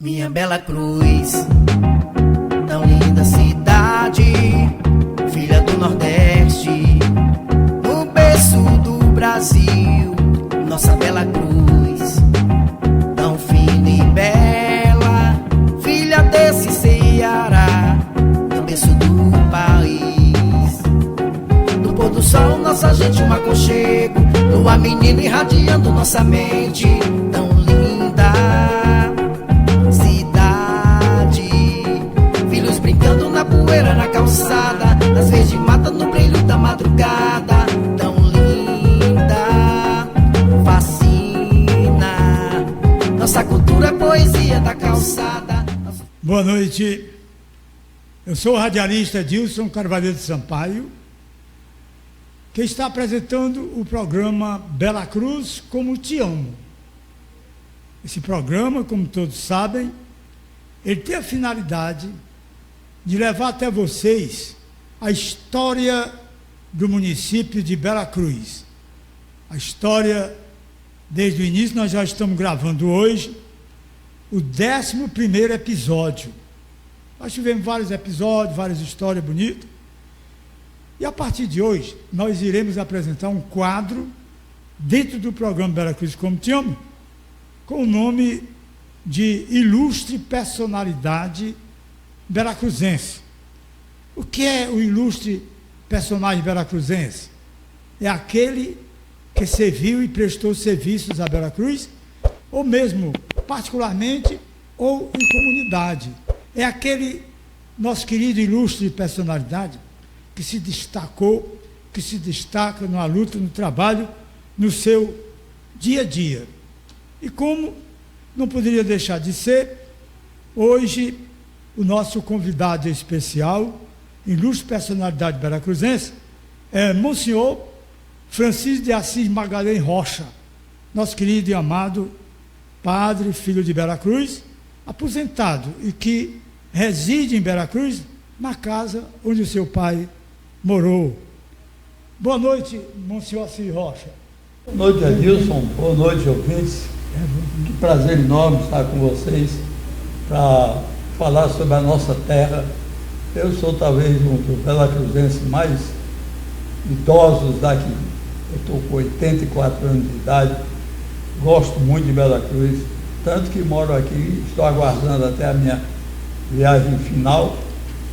Minha bela cruz, tão linda cidade, filha do Nordeste, no berço do Brasil. Nossa bela cruz, tão fina e bela, filha desse Ceará, no berço do país. No pôr do sol, nossa gente um aconchego, lua menina irradiando nossa mente, tão linda cidade. Filhos brincando na poeira, na calçada, nas verdes matas, no brilho da madrugada, tão linda, fascina. Nossa cultura é poesia da calçada. Boa noite, eu sou o radialista Edilson Carvalho de Sampaio, que está apresentando o programa Bela Cruz Como Te Amo. Esse programa, como todos sabem, ele tem a finalidade de levar até vocês a história do município de Bela Cruz. A história, desde o início, nós já estamos gravando hoje o 11º episódio. Nós tivemos vários episódios, várias histórias bonitas. E a partir de hoje, nós iremos apresentar um quadro dentro do programa Bela Cruz Como Te Amo, com o nome de Ilustre Personalidade Veracruzense. O que é o ilustre personagem veracruzense? É aquele que serviu e prestou serviços a Veracruz, ou mesmo particularmente, ou em comunidade. É aquele nosso querido ilustre personalidade que se destacou, que se destaca na luta, no trabalho, no seu dia a dia. E como não poderia deixar de ser, hoje o nosso convidado especial, ilustre personalidade veracruzense, é Monsenhor Francisco de Assis Magalhães Rocha, nosso querido e amado padre, filho de Veracruz, aposentado e que reside em Veracruz, na casa onde o seu pai morou. Boa noite, Monsenhor Assis Rocha. Boa noite, Edilson. Boa noite, ouvintes. Que prazer enorme estar com vocês para falar sobre a nossa terra. Eu sou talvez um dos veracruzenses mais idosos daqui. Eu estou com 84 anos de idade, gosto muito de Bela Cruz, tanto que moro aqui, estou aguardando até a minha viagem final,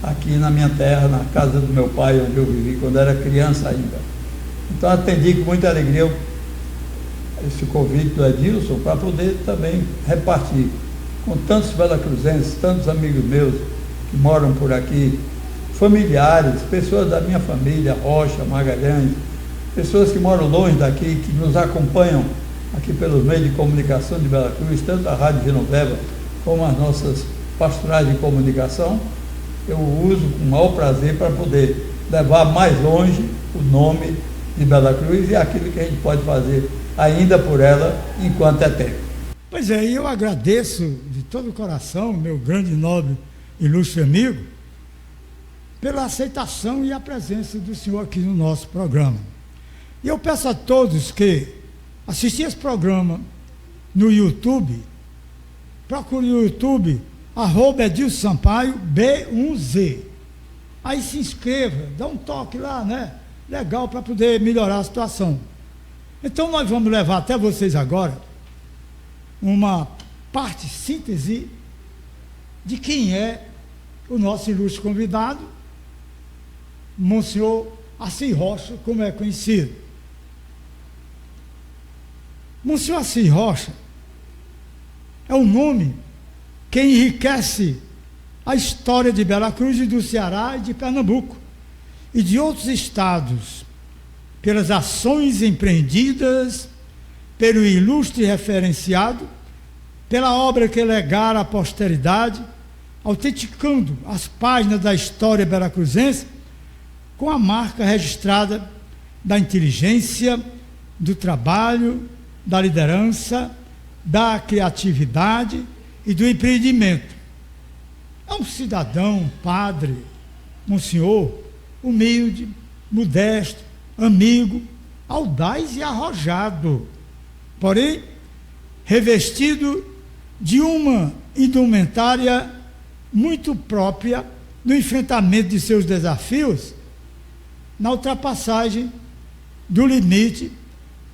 aqui na minha terra, na casa do meu pai, onde eu vivi quando era criança ainda. Então atendi com muita alegria esse convite do Edilson para poder também repartir com tantos veracruzenses, tantos amigos meus que moram por aqui, familiares, pessoas da minha família, Rocha, Magalhães, pessoas que moram longe daqui, que nos acompanham aqui pelos meios de comunicação de Bela Cruz, tanto a Rádio Genoveva como as nossas pastorais de comunicação. Eu uso com o maior prazer para poder levar mais longe o nome de Bela Cruz e aquilo que a gente pode fazer ainda por ela enquanto é tempo. Pois é, eu agradeço de todo o coração, meu grande, nobre, ilustre amigo, pela aceitação e a presença do senhor aqui no nosso programa. E eu peço a todos que assistam esse programa no YouTube, procure no YouTube, @Edilson Sampaio, B1Z. Aí se inscreva, dá um toque lá, né? Legal, para poder melhorar a situação. Então nós vamos levar até vocês agora uma parte síntese de quem é o nosso ilustre convidado, Monsenhor Assis Rocha, como é conhecido. Monsenhor Assis Rocha é um nome que enriquece a história de Bela Cruz e do Ceará e de Pernambuco e de outros estados, pelas ações empreendidas, pelo ilustre referenciado, pela obra que legara à posteridade, autenticando as páginas da história veracruzense com a marca registrada da inteligência, do trabalho, da liderança, da criatividade e do empreendimento. É um cidadão, padre, monsenhor, humilde, modesto, amigo, audaz e arrojado, porém revestido de uma indumentária muito própria no enfrentamento de seus desafios, na ultrapassagem do limite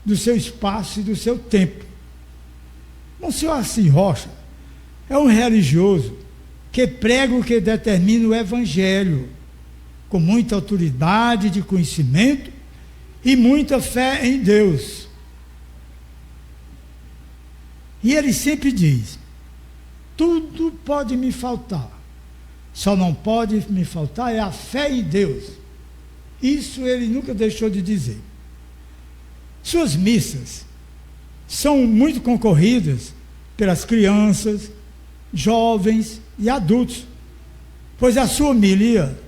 do seu espaço e do seu tempo. Monsenhor Assis Rocha é um religioso que prega o que determina o Evangelho, com muita autoridade de conhecimento e muita fé em Deus. E ele sempre diz: tudo pode me faltar, só não pode me faltar é a fé em Deus. Isso ele nunca deixou de dizer. Suas missas são muito concorridas pelas crianças, jovens e adultos, pois a sua homilia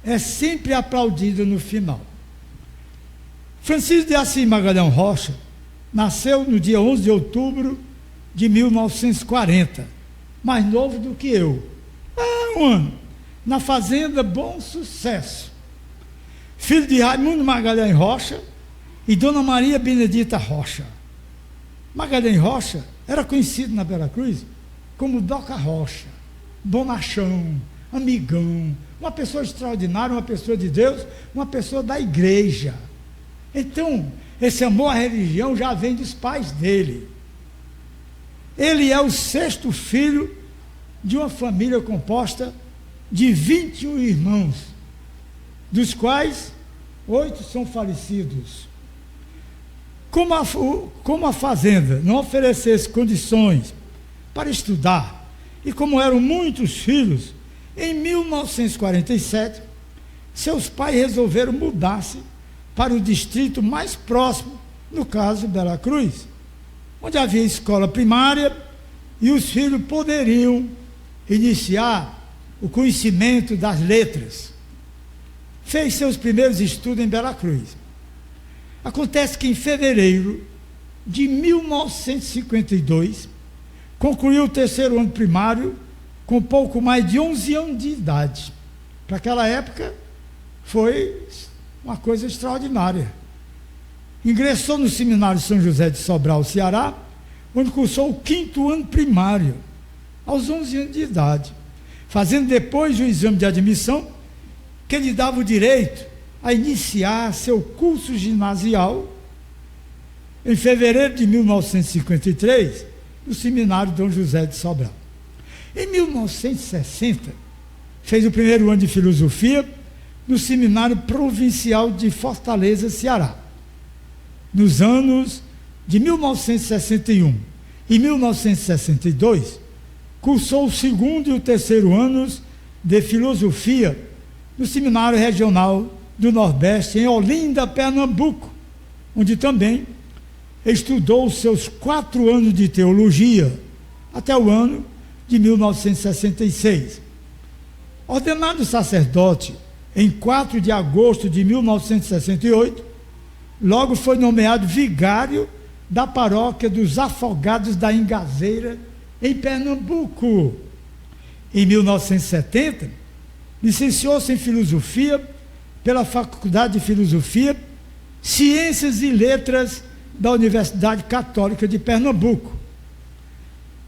é sempre aplaudida no final. Francisco de Assis Magalhães Rocha nasceu no dia 11 de outubro de 1940, mais novo do que eu, um ano, na fazenda Bom Sucesso, filho de Raimundo Magalhães Rocha e Dona Maria Benedita Rocha. Magalhães Rocha era conhecido na Veracruz como Doca Rocha, bonachão, amigão, uma pessoa extraordinária, uma pessoa de Deus, uma pessoa da igreja. Então, esse amor à religião já vem dos pais dele. Ele é o 6º filho de uma família composta de 21 irmãos, dos quais 8 são falecidos. Como a fazenda não oferecesse condições para estudar, e como eram muitos filhos, em 1947, seus pais resolveram mudar-se para o distrito mais próximo, no caso, Bela Cruz, onde havia escola primária e os filhos poderiam iniciar o conhecimento das letras. Fez seus primeiros estudos em Bela Cruz. Acontece que em fevereiro de 1952, concluiu o 3º ano primário com pouco mais de 11 anos de idade. Para aquela época, foi uma coisa extraordinária. Ingressou no Seminário São José de Sobral, Ceará, onde cursou o 5º ano primário, aos 11 anos de idade, fazendo depois o exame de admissão, que lhe dava o direito a iniciar seu curso ginasial, em fevereiro de 1953, no Seminário Dom José de Sobral. Em 1960, fez o 1º ano de filosofia no Seminário Provincial de Fortaleza, Ceará. Nos anos de 1961 e 1962, cursou o 2º e o 3º anos de filosofia no Seminário Regional do Nordeste, em Olinda, Pernambuco, onde também estudou os seus 4 anos de teologia, até o ano de 1966. Ordenado sacerdote em 4 de agosto de 1968, logo foi nomeado vigário da paróquia dos Afogados da Ingazeira, em Pernambuco. Em 1970, licenciou-se em filosofia pela Faculdade de Filosofia, Ciências e Letras da Universidade Católica de Pernambuco.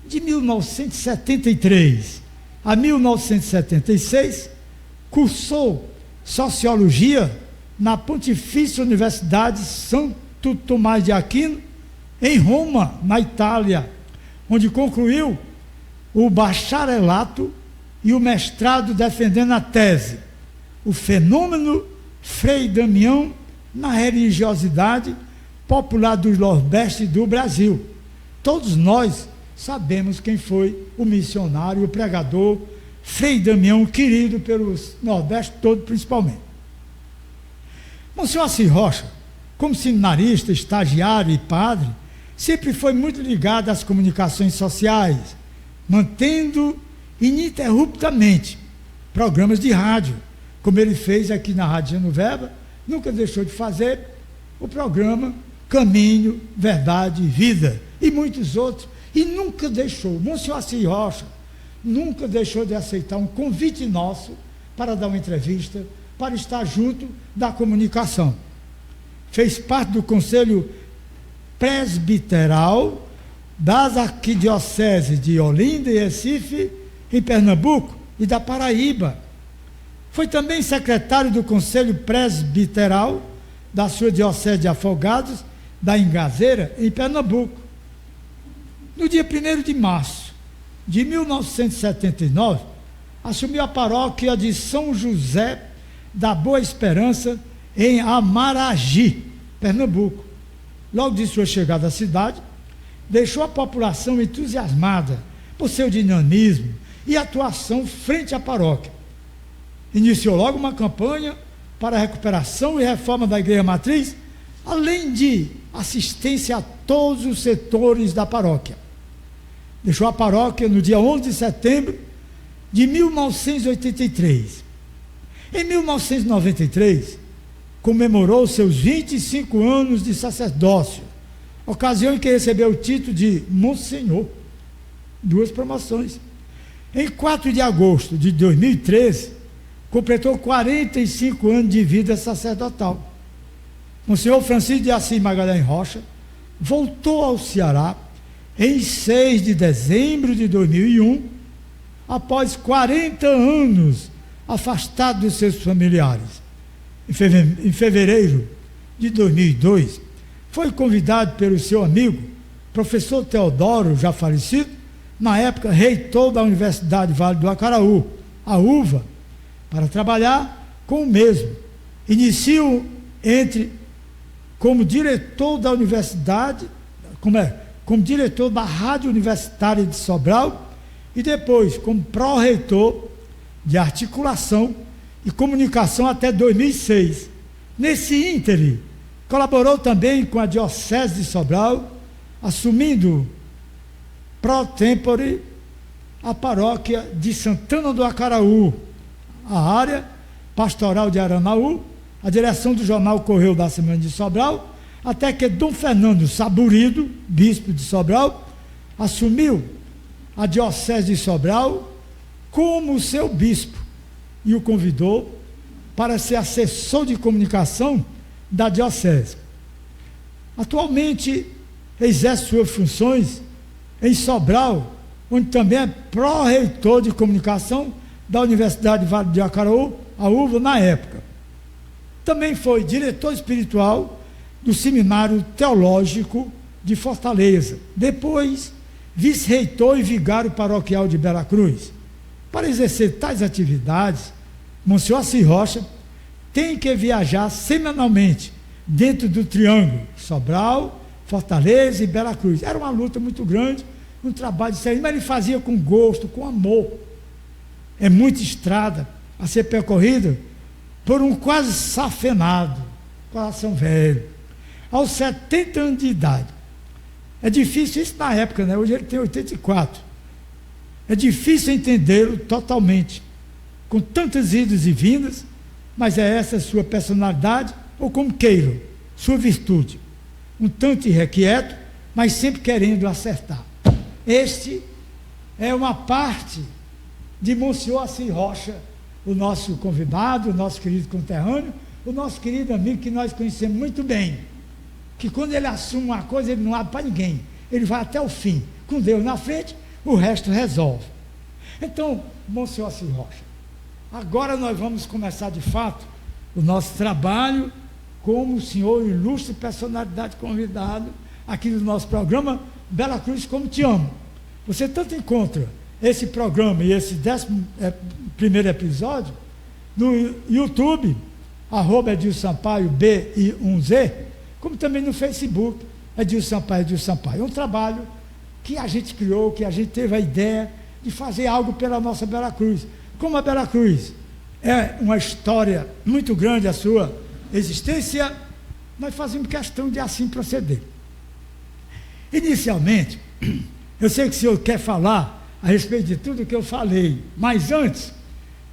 De 1973 a 1976, cursou Sociologia na Pontifícia Universidade Santo Tomás de Aquino, em Roma, na Itália, onde concluiu o bacharelato e o mestrado defendendo a tese O Fenômeno Frei Damião na Religiosidade Popular do Nordeste do Brasil. Todos nós sabemos quem foi o missionário, o pregador Frei Damião, querido pelo Nordeste todo principalmente. Monsenhor Assis Rocha, como seminarista, estagiário e padre, sempre foi muito ligado às comunicações sociais, mantendo ininterruptamente programas de rádio, como ele fez aqui na Rádio Genoveva. Nunca deixou de fazer o programa Caminho, Verdade e Vida, e muitos outros, e nunca deixou, Monsenhor Assis Rocha nunca deixou de aceitar um convite nosso para dar uma entrevista, para estar junto da comunicação. Fez parte do Conselho Presbiteral das arquidioceses de Olinda e Recife, em Pernambuco, e da Paraíba. Foi também secretário do Conselho Presbiteral da sua diocese de Afogados, da Ingazeira, em Pernambuco. No dia 1º de março de 1979, assumiu a paróquia de São José da Boa Esperança, em Amaragi, Pernambuco. Logo de sua chegada à cidade, deixou a população entusiasmada por seu dinamismo e atuação frente à paróquia. Iniciou logo uma campanha para a recuperação e reforma da Igreja Matriz, além de assistência a todos os setores da paróquia. Deixou a paróquia no dia 11 de setembro de 1983. Em 1993, comemorou seus 25 anos de sacerdócio, ocasião em que recebeu o título de Monsenhor, 2 promoções. Em 4 de agosto de 2013, completou 45 anos de vida sacerdotal. Monsenhor Francisco de Assis Magalhães Rocha voltou ao Ceará em 6 de dezembro de 2001, após 40 anos afastado dos seus familiares. Em fevereiro de 2002, foi convidado pelo seu amigo, professor Teodoro, já falecido, na época reitor da Universidade Vale do Acaraú, a UVA, para trabalhar com o mesmo. Inicio como diretor da universidade, como diretor da Rádio Universitária de Sobral, e depois como pró-reitor de articulação e comunicação até 2006. Nesse ínterim, colaborou também com a Diocese de Sobral, assumindo pro tempore a paróquia de Santana do Acaraú, a área pastoral de Aranaú, a direção do jornal Correio da Semana de Sobral, até que Dom Fernando Saburido, bispo de Sobral, assumiu a Diocese de Sobral como seu bispo e o convidou para ser assessor de comunicação da Diocese. Atualmente exerce suas funções em Sobral, onde também é pró-reitor de comunicação da Universidade Vale do Acaraú, a UVA, na época. Também foi diretor espiritual do Seminário Teológico de Fortaleza, depois vice-reitor e vigário paroquial de Bela Cruz. Para exercer tais atividades, Monsenhor Assis Rocha tem que viajar semanalmente dentro do triângulo Sobral, Fortaleza e Bela Cruz. Era uma luta muito grande, um trabalho sério, mas ele fazia com gosto, com amor. É muita estrada a ser percorrida por um quase safenado, coração velho, aos 70 anos de idade. É difícil isso na época, né? Hoje ele tem 84. É difícil entendê-lo totalmente, com tantas idas e vindas, mas é essa a sua personalidade, ou como queiram, sua virtude. Um tanto irrequieto, mas sempre querendo acertar. Este é uma parte de Monsenhor Assis Rocha, o nosso convidado, o nosso querido conterrâneo, o nosso querido amigo que nós conhecemos muito bem, que quando ele assume uma coisa, ele não abre para ninguém, ele vai até o fim, com Deus na frente, o resto resolve. Então, Monsenhor Assis Rocha, agora nós vamos começar de fato o nosso trabalho como o senhor ilustre personalidade convidado aqui do nosso programa Bela Cruz Como Te Amo. Você tanto encontra esse programa e esse 11º episódio no YouTube, @Edilson Sampaio BI1Z, como também no Facebook, Edilson Sampaio. É um trabalho que a gente criou, que a gente teve a ideia de fazer algo pela nossa Bela Cruz. Como a Bela Cruz é uma história muito grande a sua existência, nós fazemos questão de assim proceder. Inicialmente, eu sei que o senhor quer falar a respeito de tudo que eu falei, mas antes,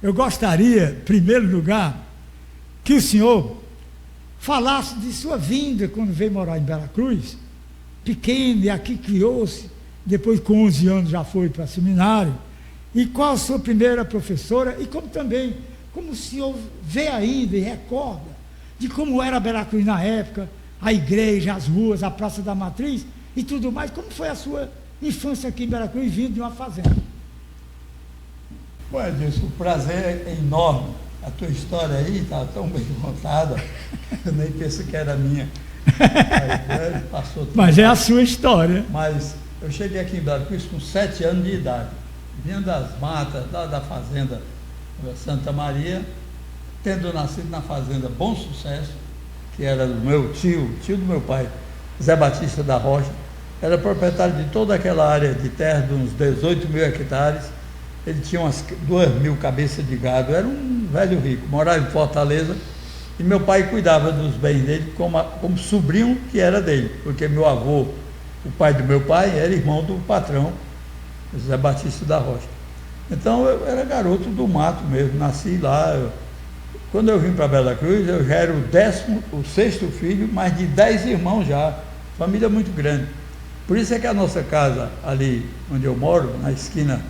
eu gostaria, em primeiro lugar, que o senhor falasse de sua vinda quando veio morar em Bela Cruz, pequeno, e aqui criou-se, depois com 11 anos já foi para seminário, e qual a sua primeira professora, e como também, como o senhor vê ainda e recorda de como era Bela Cruz na época, a igreja, as ruas, a Praça da Matriz, e tudo mais. Como foi a sua infância aqui em Veracruz, vindo de uma fazenda? Ué, Edilson, o prazer é enorme. A tua história aí está tão bem contada, eu nem penso que era minha. Mas é a sua história. Mas eu cheguei aqui em Veracruz com 7 anos de idade, vindo das matas, da fazenda Santa Maria, tendo nascido na fazenda Bom Sucesso, que era do meu tio do meu pai, Zé Batista da Rocha, era proprietário de toda aquela área de terra, de uns 18 mil hectares. Ele tinha umas 2.000 cabeças de gado, era um velho rico, morava em Fortaleza, e meu pai cuidava dos bens dele como sobrinho que era dele, porque meu avô, o pai do meu pai, era irmão do patrão, Zé Batista da Rocha. Então eu era garoto do mato mesmo, nasci lá. Quando eu vim para Bela Cruz, eu já era o 6º filho, mas de 10 irmãos já, família muito grande. Por isso é que a nossa casa ali onde eu moro, na esquina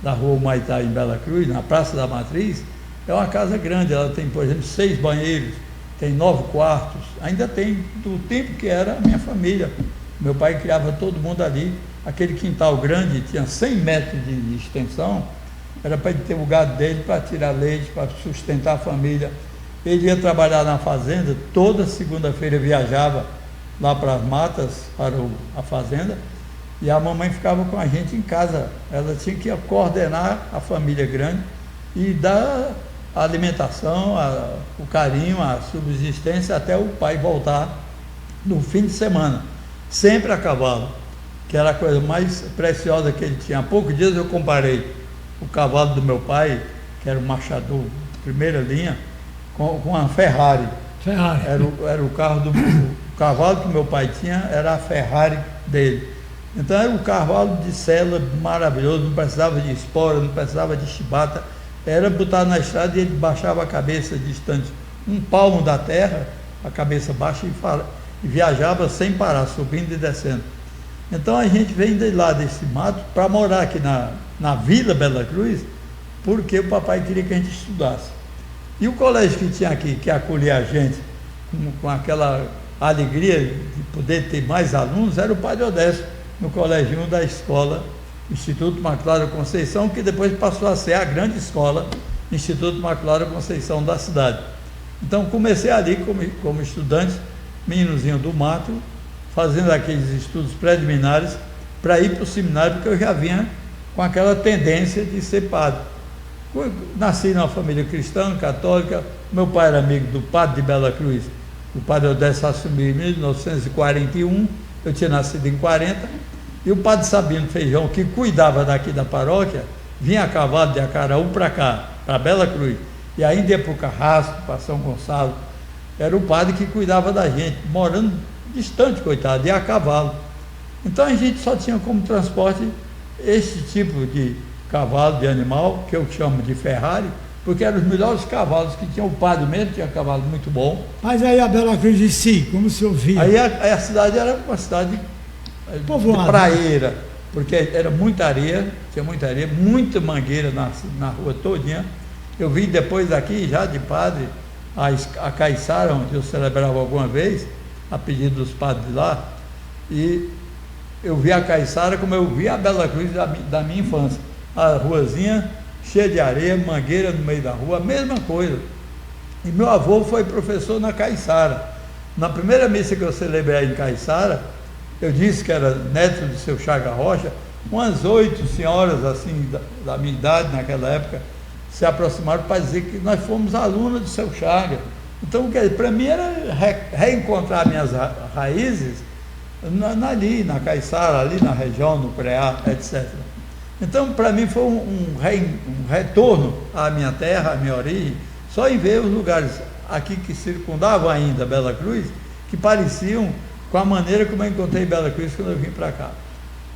da rua Humaitá, em Bela Cruz, na Praça da Matriz, é uma casa grande. Ela tem, por exemplo, 6 banheiros, tem 9 quartos, ainda tem do tempo que era a minha família. Meu pai criava todo mundo ali. Aquele quintal grande tinha 100 metros de extensão, era para ele ter o gado dele, para tirar leite, para sustentar a família. Ele ia trabalhar na fazenda, toda segunda-feira viajava lá para as matas, para a fazenda, e a mamãe ficava com a gente em casa. Ela tinha que coordenar a família grande e dar a alimentação, o carinho, a subsistência, até o pai voltar no fim de semana, sempre a cavalo, que era a coisa mais preciosa que ele tinha. Há poucos dias eu comparei o cavalo do meu pai, que era um machador de primeira linha, com a Ferrari. Era o carro o cavalo que meu pai tinha, era a Ferrari dele. Então era um cavalo de sela maravilhoso, não precisava de espora, não precisava de chibata, era botar na estrada e ele baixava a cabeça distante 1 palmo da terra, a cabeça baixa, e viajava sem parar, subindo e descendo. Então a gente vem de lá desse mato para morar aqui na Vila Bela Cruz, porque o papai queria que a gente estudasse. E o colégio que tinha aqui, que acolhia a gente com aquela alegria de poder ter mais alunos, era o Padre Odécio, no colégio da escola Instituto Imaculada Conceição, que depois passou a ser a grande escola Instituto Imaculada Conceição da cidade. Então comecei ali como estudante, meninozinho do mato, fazendo aqueles estudos preliminares para ir para o seminário, porque eu já vinha com aquela tendência de ser padre. Nasci numa família cristã, católica. Meu pai era amigo do padre de Bela Cruz. O padre Odécio assumiu em 1941, eu tinha nascido em 40, e o padre Sabino Feijão, que cuidava daqui da paróquia, vinha a cavalo de Acaraú para cá, para Bela Cruz, e ainda ia para o Carrasco, para São Gonçalo. Era o padre que cuidava da gente, morando distante, coitado, e a cavalo. Então a gente só tinha como transporte esse tipo de cavalo, de animal, que eu chamo de Ferrari, porque eram os melhores cavalos que tinha. O padre mesmo tinha cavalo muito bom. Mas aí a Bela Cruz de si, como se ouvia? Aí a cidade era uma cidade de praieira, porque era muita areia, tinha muita areia, muita mangueira na rua todinha. Eu vim depois aqui, já de padre, a Caiçara, onde eu celebrava alguma vez, a pedido dos padres de lá, e eu vi a Caiçara como eu vi a Bela Cruz da minha infância. A ruazinha cheia de areia, mangueira no meio da rua, a mesma coisa. E meu avô foi professor na Caiçara. Na primeira missa que eu celebrei em Caiçara, eu disse que era neto de seu Chaga Rocha, umas 8 senhoras assim da minha idade naquela época se aproximaram para dizer que nós fomos alunos de seu Chaga. Então, para mim era reencontrar minhas raízes ali na Caiçara, ali na região, no Preá, etc. Então, para mim foi um retorno à minha terra, à minha origem, só em ver os lugares aqui que circundavam ainda Bela Cruz, que pareciam com a maneira como eu encontrei Bela Cruz quando eu vim para cá.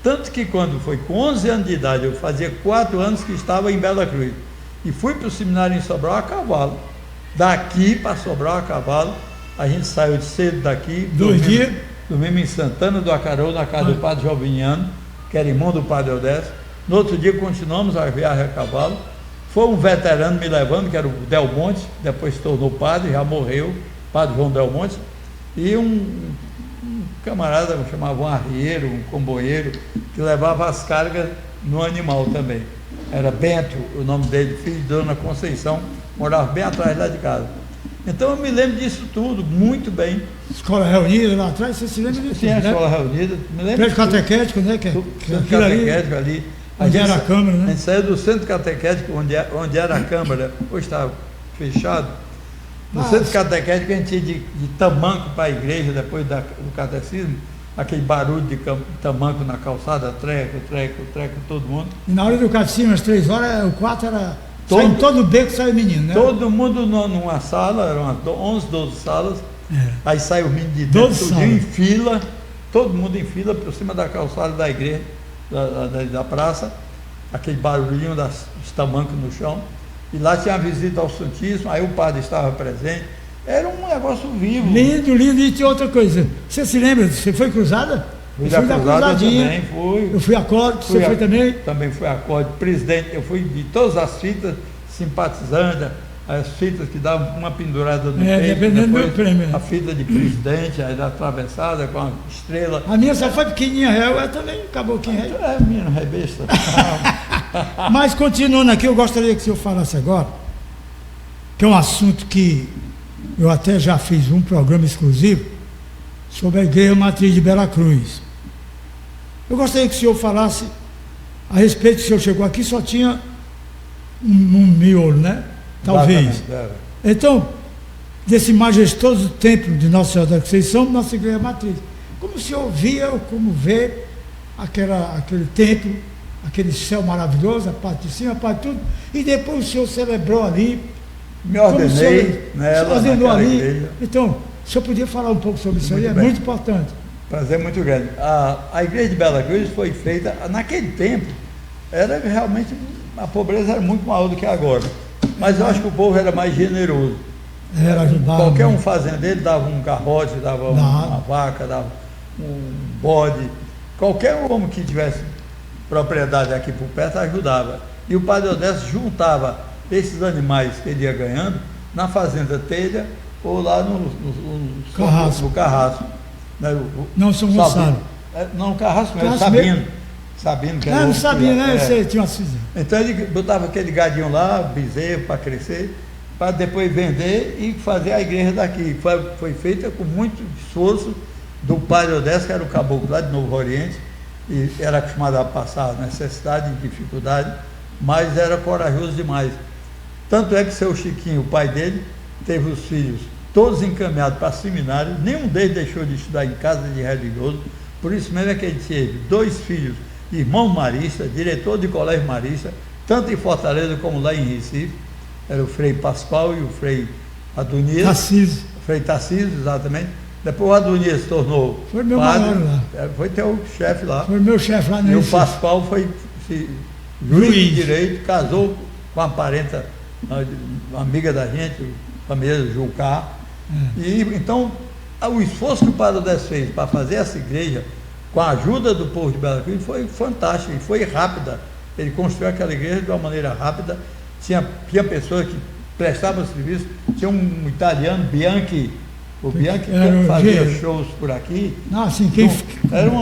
Tanto que quando foi com 11 anos de idade, eu fazia 4 anos que estava em Bela Cruz, e fui para o seminário em Sobral a cavalo. Daqui para Sobral a cavalo, a gente saiu cedo daqui, dormimos em Santana do Acaraú, na casa do padre Joviniano, que era irmão do padre Odécio. No outro dia continuamos a viagem a cavalo. Foi um veterano me levando, que era o Del Monte, depois se tornou padre, já morreu, padre João Del Monte, e um camarada chamava um arrieiro, um comboieiro, que levava as cargas no animal também. Era Bento, o nome dele, filho de Dona Conceição, morava bem atrás lá de casa. Então eu me lembro disso tudo, muito bem. Escola reunida lá atrás, você se lembra disso? Tinha a né? escola reunida, me lembro. Prédio catequético, né? Que Centro catequético ali. Onde era a Câmara, né? A gente saiu do centro catequético, onde era a Câmara, hoje está fechado. No centro catequético a gente ia de tamanco para a igreja, depois do catecismo, aquele barulho de tamanco na calçada, treco, todo mundo. E na hora do catecismo, às 3 horas, o 4 era... Em todo beco saiu menino, né? Todo mundo numa sala, eram umas 11, 12 salas. Aí sai o menino de dentro, tudinho em fila, todo mundo em fila por cima da calçada da igreja, da praça, aquele barulhinho dos tamancos no chão. E lá tinha a visita ao Santíssimo, aí o padre estava presente. Era um negócio vivo. Lindo. E tinha outra coisa. Você se lembra? Você foi cruzada? Fui da cruzadinha. Também fui. Eu fui acorde, você foi também? Também fui acorde, presidente. Eu fui de todas as fitas, simpatizante, as fitas que davam uma pendurada no peito, dependendo do prêmio. A fita de presidente, aí da atravessada com a estrela. A minha só foi pequenininha, eu também acabou que é. Menino, é besta. Mas continuando aqui, eu gostaria que o senhor falasse agora, que é um assunto que eu até já fiz um programa exclusivo sobre a Igreja Matriz de Bela Cruz. Eu gostaria que o senhor falasse a respeito, que o senhor chegou aqui, só tinha um miolo, né? Talvez. Então, desse majestoso templo de Nossa Senhora da Conceição, nossa Igreja Matriz. Como o senhor via, ou como vê aquele templo, aquele céu maravilhoso, a parte de cima, a parte de tudo, e depois o senhor celebrou ali. Me ordenei nela, naquela igreja. Então, o senhor podia falar um pouco sobre isso aí? É muito importante. Prazer muito grande. A igreja de Bela Cruz foi feita, naquele tempo, era realmente, a pobreza era muito maior do que agora. Mas eu acho que o povo era mais generoso. Era ajudar. Qualquer um fazendeiro dava um garrote, dava uma vaca, dava um bode. Qualquer homem que tivesse propriedade aqui por perto ajudava. E o Padre Odécio juntava esses animais que ele ia ganhando na fazenda Telha ou lá no Carrasco. Não, São Gonçalo. Não, o Carrasco era Sabino. Que não sabia, né? Você tinha uma cisão. Então ele botava aquele gadinho lá, bezerro, para crescer, para depois vender e fazer a igreja daqui. Foi feita com muito esforço do Padre Odécio, que era o caboclo lá de Novo Oriente, e era acostumado a passar necessidade e dificuldade, mas era corajoso demais. Tanto é que seu Chiquinho, o pai dele, teve os filhos todos encaminhados para seminário, nenhum deles deixou de estudar em casa de religioso, por isso mesmo é que ele teve 2 filhos, irmão marista, diretor de colégio marista, tanto em Fortaleza como lá em Recife, era o Frei Pascoal e o Frei Adonias. Tarcísio. Frei Tarcísio, exatamente. Depois o Adonias se tornou foi meu padre, lá. Foi teu chefe lá. Foi meu chefe lá no E o Pascoal foi juiz de direito, casou com uma parenta, uma amiga da gente, família Jucá. E então, o esforço que o Padre Odécio fez para fazer essa igreja, com a ajuda do povo de Bela Cruz, foi fantástico e foi rápida. Ele construiu aquela igreja de uma maneira rápida. Tinha pessoas que prestavam serviço, tinha um italiano, Bianchi, o Bianchi que fazia shows por aqui. Sim,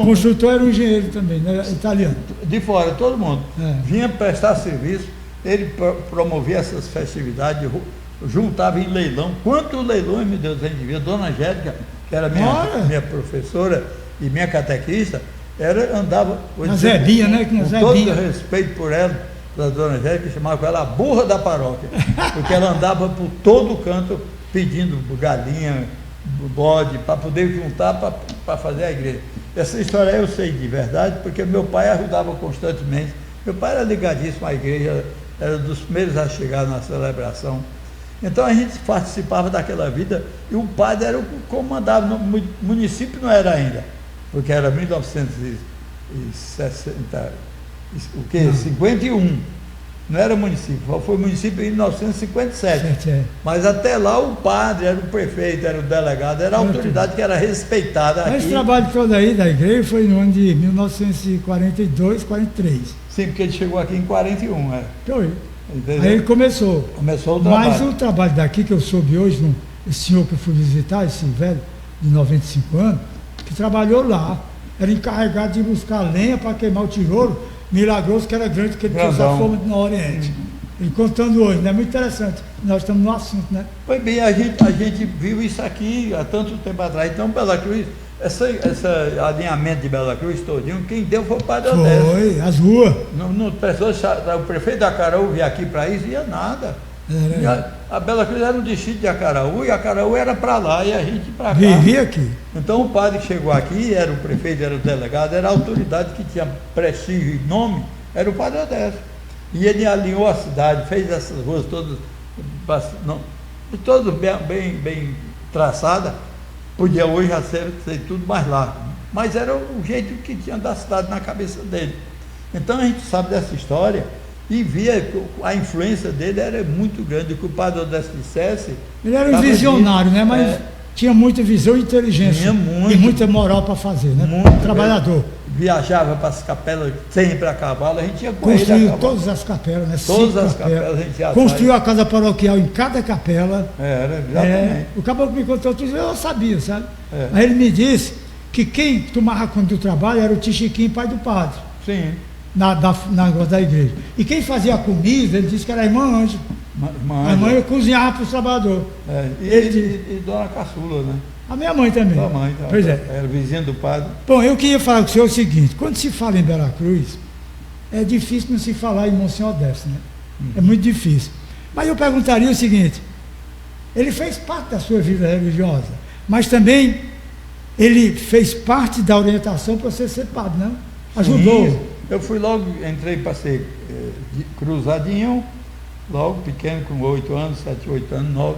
o construtor era um engenheiro também, né? Italiano. De fora, todo mundo. Vinha prestar serviço, ele promovia essas festividades, juntava em leilão. Quantos leilões, meu Deus, a gente via? Dona Angélica, que era minha professora e minha catequista, andava... Na Zebinha, né? Com todo respeito por ela, da Dona Angélica, que chamava ela a burra da paróquia, porque ela andava por todo canto pedindo galinha, bode, para poder juntar para fazer a igreja. Essa história eu sei de verdade, porque meu pai ajudava constantemente. Meu pai era ligadíssimo à igreja, era dos primeiros a chegar na celebração. Então a gente participava daquela vida e o padre era o que comandava. No município não era ainda, porque era 51. Não era município, foi município em 1957. Mas até lá o padre era o prefeito, era o delegado, era a autoridade que era respeitada aqui. Esse trabalho todo aí da igreja foi no ano de 1942, 43. Sim, porque ele chegou aqui em 41. Foi. Aí ele começou o trabalho. Mas o trabalho daqui que eu soube hoje, esse senhor que eu fui visitar, esse velho de 95 anos, que trabalhou lá, era encarregado de buscar lenha para queimar o tijolo milagroso, que era grande, que ele trouxe a fome no Oriente. Ele contando hoje, né? Muito interessante. Nós estamos no assunto, né? Pois bem, a gente viu isso aqui há tanto tempo atrás. Então, Bela Cruz, esse alinhamento de Bela Cruz todinho, quem deu foi o Padre Odécio. Foi, as ruas. O prefeito de Acaraú vinha aqui para isso, ia nada. A Bela Cruz era um distrito de Acaraú, e Acaraú era para lá, e a gente para cá. Vivia aqui. Então o padre que chegou aqui, era o prefeito, era o delegado, era a autoridade que tinha prestígio e nome, era o Padre Odécio. E ele alinhou a cidade, fez essas ruas todas bem traçadas, podia hoje já ser tudo mais largo. Mas era o jeito que tinha da cidade na cabeça dele. Então a gente sabe dessa história e via que a influência dele era muito grande. O que o Padre Odécio dissesse... Ele era um visionário, né? Mas tinha muita visão e inteligência. E muita moral para fazer, né? Muito trabalhador. Viajava para as capelas sempre a cavalo, a gente ia com construiu todas as capelas, né? Todas as capelas a gente ia construiu a casa paroquial em cada capela. Era, exatamente. O caboclo me contou tudo, eu sabia, sabe? Aí ele me disse que quem tomava conta do trabalho era o tio Chiquinho, pai do padre. Sim. Da igreja. E quem fazia a comida, ele disse que era a irmã Ângela. A irmã cozinhava para os trabalhadores. E Dona Caçula, né? A minha mãe também. A mãe também. Pois é. Era vizinha do padre. Bom, eu queria falar com o senhor o seguinte: quando se fala em Bela Cruz, é difícil não se falar em Monsenhor Odécio, né? É muito difícil. Mas eu perguntaria o seguinte: ele fez parte da sua vida religiosa, mas também ele fez parte da orientação para você ser padre, não? Ajudou. Sim, eu fui logo, entrei para ser cruzadinho, logo pequeno, com 8 anos, 7, 8 anos, 9,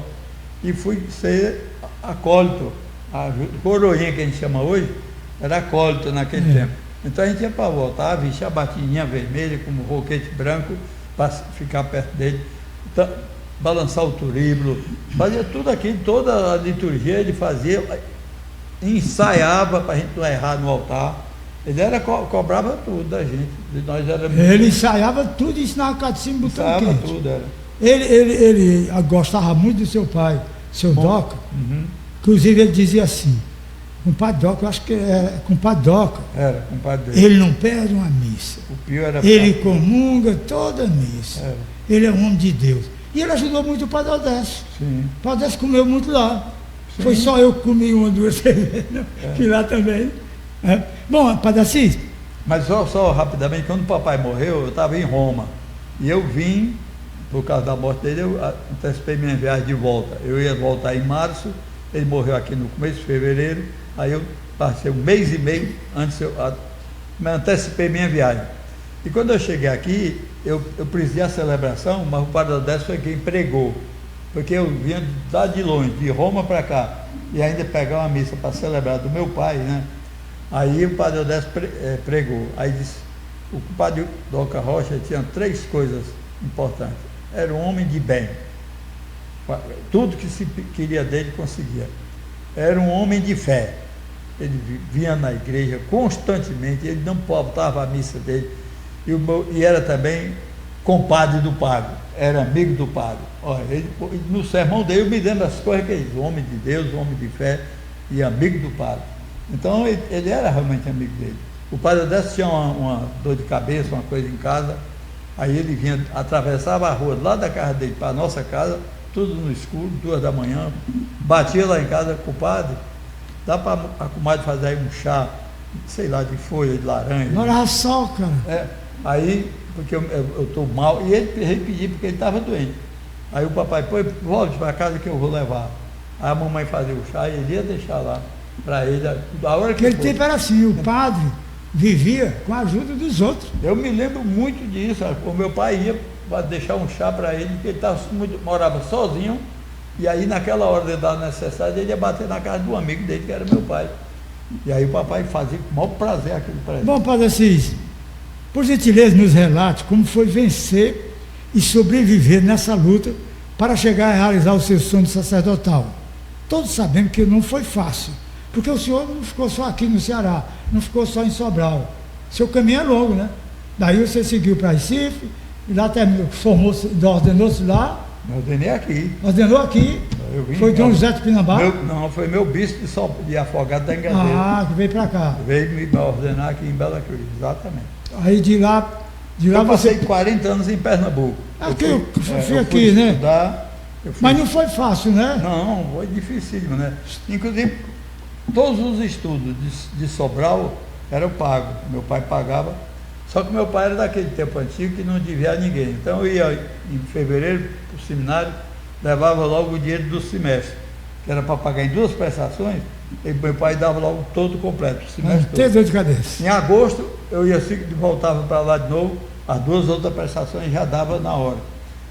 e fui ser acólito. A coroinha que a gente chama hoje era acólito naquele tempo. Então a gente ia para voltar, vestia a batinha vermelha com um roquete branco para ficar perto dele, balançar o turíbulo, fazia tudo aquilo, toda a liturgia ele fazia, ensaiava para a gente não errar no altar. Ele cobrava tudo da gente. Ele ensaiava tudo e ensinava o catecismo botando quente. Tudo, era. Ele gostava muito do seu pai, seu Doca. Inclusive ele dizia assim, compadre Doca, eu acho que é compadre Doca. Era, compadre dele. Ele não perde uma missa. O Pio era ele comunga toda a missa. Era. Ele é um homem de Deus. E ele ajudou muito o Padre Odécio. Sim. O Padre Odécio comeu muito lá. Sim. Foi só eu que comi uma, 2 vezes, que lá também. Bom, Padre Assis. Mas só rapidamente, quando o papai morreu, eu estava em Roma. E eu vim, por causa da morte dele, eu antecipei minha viagem de volta. Eu ia voltar em março, ele morreu aqui no começo de fevereiro, aí eu passei 1 mês e meio antes, me antecipei minha viagem. E quando eu cheguei aqui, eu presidia a celebração, mas o Padre Odécio foi quem pregou. Porque eu vinha lá de longe, de Roma para cá, e ainda pegar uma missa para celebrar do meu pai, né? Aí o Padre Odécio pregou. Aí disse, o Padre Doca Rocha tinha 3 coisas importantes. Era um homem de bem. Tudo que se queria dele conseguia. Era um homem de fé. Ele vinha na igreja constantemente, ele não faltava a missa dele. E era também compadre do padre, era amigo do padre. Olha, no sermão dele eu me lembro das coisas que ele disse, homem de Deus, homem de fé e amigo do padre. Então ele era realmente amigo dele. O Padre Odécio tinha uma dor de cabeça, uma coisa em casa, aí ele vinha, atravessava a rua lá da casa dele para a nossa casa, tudo no escuro, 2 da manhã, batia lá em casa com o padre, dá para a comadre fazer aí um chá, sei lá, de folha, de laranja. Não era só, cara. Aí, porque eu estou mal, e ele pediu porque ele estava doente. Aí o papai, pô, volte para casa que eu vou levar. Aí a mamãe fazia o chá e ele ia deixar lá para ele, a hora que aquele tempo era assim, o padre vivia com a ajuda dos outros. Eu me lembro muito disso, o meu pai ia para deixar um chá para ele, porque ele morava sozinho, e aí naquela hora de dar necessidade, ele ia bater na casa do amigo dele, que era meu pai. E aí o papai fazia com o maior prazer aquilo para ele. Bom, Padre Assis, por gentileza nos relate como foi vencer e sobreviver nessa luta para chegar a realizar o seu sonho sacerdotal. Todos sabemos que não foi fácil, porque o senhor não ficou só aqui no Ceará, não ficou só em Sobral. Seu caminho é longo, né? Daí você seguiu para Recife, e lá terminou, formou-se, ordenou-se lá. Eu ordenei aqui. Ordenou aqui, Eu vim Foi Dom José de Pinambá? Não, foi meu bispo de Afogado da Engazeira. Ah, que veio para cá. Veio me ordenar aqui em Bela Cruz, exatamente. Aí de lá eu passei você... 40 anos em Pernambuco. Eu fui eu aqui, fui né? Estudar, Mas não foi fácil, né? Não, foi dificílimo, né? Inclusive, todos os estudos de Sobral eram pagos. Meu pai pagava. Só que meu pai era daquele tempo antigo que não devia a ninguém. Então eu ia em fevereiro para o seminário, levava logo o dinheiro do semestre, que era para pagar em 2 prestações, e meu pai dava logo todo completo, o semestre todo. Tem dor de cabeça. Em agosto, eu ia voltava para lá de novo, as 2 outras prestações já dava na hora.